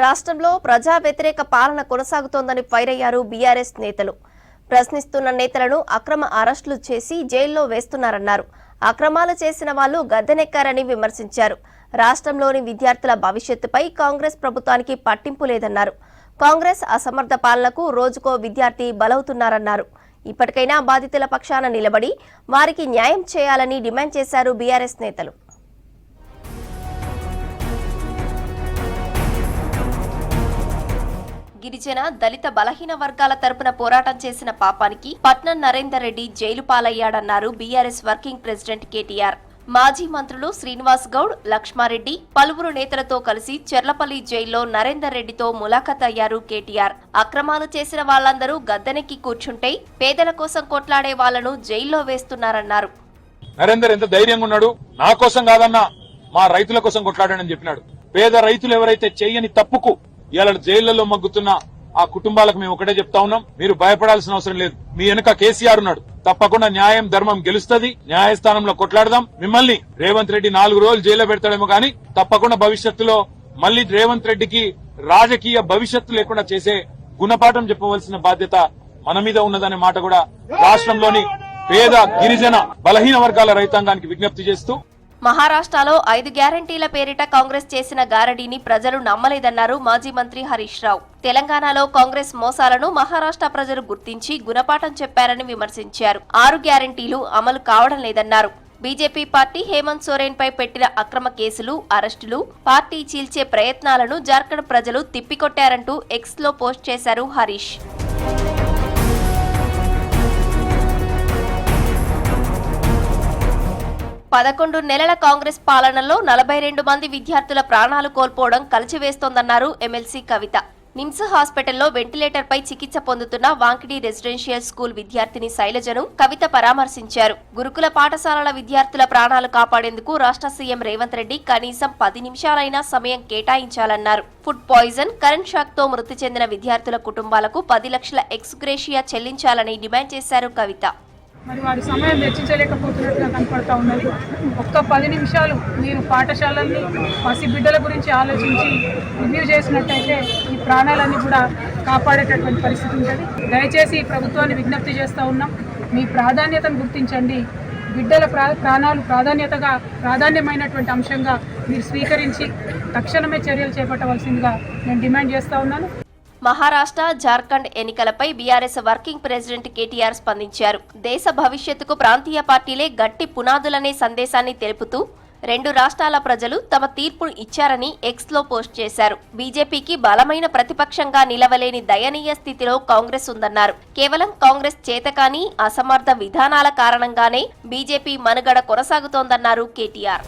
రాష్ట్రంలో ప్రజా వ్యతిరేక పాలన కొనసాగుతోందని ఫైర్ అయ్యారు బీఆర్ఎస్ నేతలు. ప్రశ్నిస్తున్న నేతలను అక్రమ అరెస్టులు చేసి జైల్లో వేస్తున్నారన్నారు. అక్రమాలు చేసిన వాళ్లు గద్దెనెక్కారని విమర్శించారు. రాష్ట్రంలోని విద్యార్థుల భవిష్యత్తుపై కాంగ్రెస్ ప్రభుత్వానికి పట్టింపు లేదన్నారు. కాంగ్రెస్ అసమర్థ పాలనకు రోజుకో విద్యార్థి బలవుతున్నారన్నారు. ఇప్పటికైనా బాధితుల పక్షాన నిలబడి వారికి న్యాయం చేయాలని డిమాండ్ చేశారు బీఆర్ఎస్ నేతలు. గిరిజన దళిత బలహీన వర్గాల తరపున పోరాటం చేసిన పాపానికి పట్నం నరేందర్ రెడ్డి జైలు పాలయ్యాడన్నారు బీఆర్ఎస్ వర్కింగ్ ప్రెసిడెంట్ కేటీఆర్. మాజీ మంత్రులు శ్రీనివాస్ గౌడ్, లక్ష్మారెడ్డి పలువురు నేతలతో కలిసి చెర్లపల్లి జైల్లో నరేందర్ రెడ్డితో ములాఖత్ అయ్యారు కేటీఆర్. అక్రమాలు చేసిన వాళ్లందరూ గద్దెనెక్కి కూర్చుంటే పేదల కోసం కొట్లాడే వాళ్లను జైల్లో వేస్తున్నారన్నారు. నరేందర్ ఎంత ధైర్యంగా ఉన్నాడు, నా కోసం కాదన్నా మా రైతుల కోసం కొట్లాడానని చెప్పినాడు. పేద రైతులు ఎవరైతే చేయని తప్పుకు ఇవాళ జైళ్లలో మగ్గుతున్న ఆ కుటుంబాలకు మేము ఒకటే చెప్తా ఉన్నాం, మీరు భయపడాల్సిన అవసరం లేదు. మీ వెనుక కేసీఆర్ ఉన్నాడు. తప్పకుండా న్యాయం ధర్మం గెలుస్తుంది. న్యాయస్థానంలో కొట్లాడదాం. మిమ్మల్ని రేవంత్ రెడ్డి 4 రోజులు జైల్లో పెడతాడేమో కానీ తప్పకుండా భవిష్యత్తులో మళ్లీ రేవంత్ రెడ్డికి రాజకీయ భవిష్యత్తు లేకుండా చేసే గుణపాఠం చెప్పవలసిన బాధ్యత మన మీద ఉన్నదనే మాట కూడా రాష్ట్రంలోని పేద గిరిజన బలహీన వర్గాల రైతాంగానికి విజ్ఞప్తి చేస్తూ, మహారాష్ట్రలో 5 గ్యారంటీల పేరిట కాంగ్రెస్ చేసిన గారడీని ప్రజలు నమ్మలేదన్నారు మాజీ మంత్రి హరీష్ రావు. తెలంగాణలో కాంగ్రెస్ మోసాలను మహారాష్ట్ర ప్రజలు గుర్తించి గుణపాఠం చెప్పారని విమర్శించారు. 6 గ్యారంటీలు అమలు కావడం లేదన్నారు. బీజేపీ పార్టీ హేమంత్ సోరెన్ పై పెట్టిన అక్రమ కేసులు, అరెస్టులు, పార్టీ చీల్చే ప్రయత్నాలను జార్ఖండ్ ప్రజలు తిప్పికొట్టారంటూ ఎక్స్ లో పోస్ట్ చేశారు హరీష్. 11 నెలల కాంగ్రెస్ పాలనలో 42 మంది విద్యార్థుల ప్రాణాలు కోల్పోవడం కలిచివేస్తోందన్నారు ఎమ్మెల్సీ కవిత. నిమ్స్ హాస్పిటల్లో వెంటిలేటర్ పై చికిత్స పొందుతున్న వాంకిడి రెసిడెన్షియల్ స్కూల్ విద్యార్థిని శైలజను కవిత పరామర్శించారు. గురుకుల పాఠశాలల విద్యార్థుల ప్రాణాలు కాపాడేందుకు రాష్ట్ర సీఎం రేవంత్ రెడ్డి కనీసం 10 నిమిషాలైనా సమయం కేటాయించాలన్నారు. ఫుడ్ పాయిజన్, కరెంట్ షాక్ తో మృతి చెందిన విద్యార్థుల కుటుంబాలకు 10 లక్షల ఎక్స్గ్రేషియా చెల్లించాలని డిమాండ్ చేశారు కవిత. మరి వారి సమయం వెచ్చించలేకపోతున్నట్టుగా కనపడతా ఉన్నది. ఒక్క 10 నిమిషాలు మీరు పాఠశాలల్ని పసిబిడ్డల గురించి ఆలోచించి రివ్యూ చేసినట్టయితే ఈ ప్రాణాలన్నీ కూడా కాపాడేటటువంటి పరిస్థితి ఉంటుంది. దయచేసి ప్రభుత్వాన్ని విజ్ఞప్తి చేస్తూ ఉన్నాం, మీ ప్రాధాన్యతను గుర్తించండి. బిడ్డల ప్రాణాలు ప్రాధాన్యమైనటువంటి అంశంగా మీరు స్వీకరించి తక్షణమే చర్యలు చేపట్టవలసిందిగా నేను డిమాండ్ చేస్తూ ఉన్నాను. మహారాష్ట్ర, జార్ఖండ్ ఎన్నికలపై బీఆర్ఎస్ వర్కింగ్ ప్రెసిడెంట్ కేటీఆర్ స్పందించారు. దేశ భవిష్యత్తుకు ప్రాంతీయ పార్టీలే గట్టి పునాదులనే సందేశాన్ని తెలుపుతూ 2 రాష్ట్రాల ప్రజలు తమ తీర్పు ఇచ్చారని ఎక్స్ లో పోస్ట్ చేశారు. బీజేపీకి బలమైన ప్రతిపక్షంగా నిలవలేని దయనీయ స్థితిలో కాంగ్రెస్ ఉందన్నారు. కేవలం కాంగ్రెస్ చేతకాని అసమర్థ విధానాల కారణంగానే బీజేపీ మనుగడ కొనసాగుతోందన్నారు కేటీఆర్.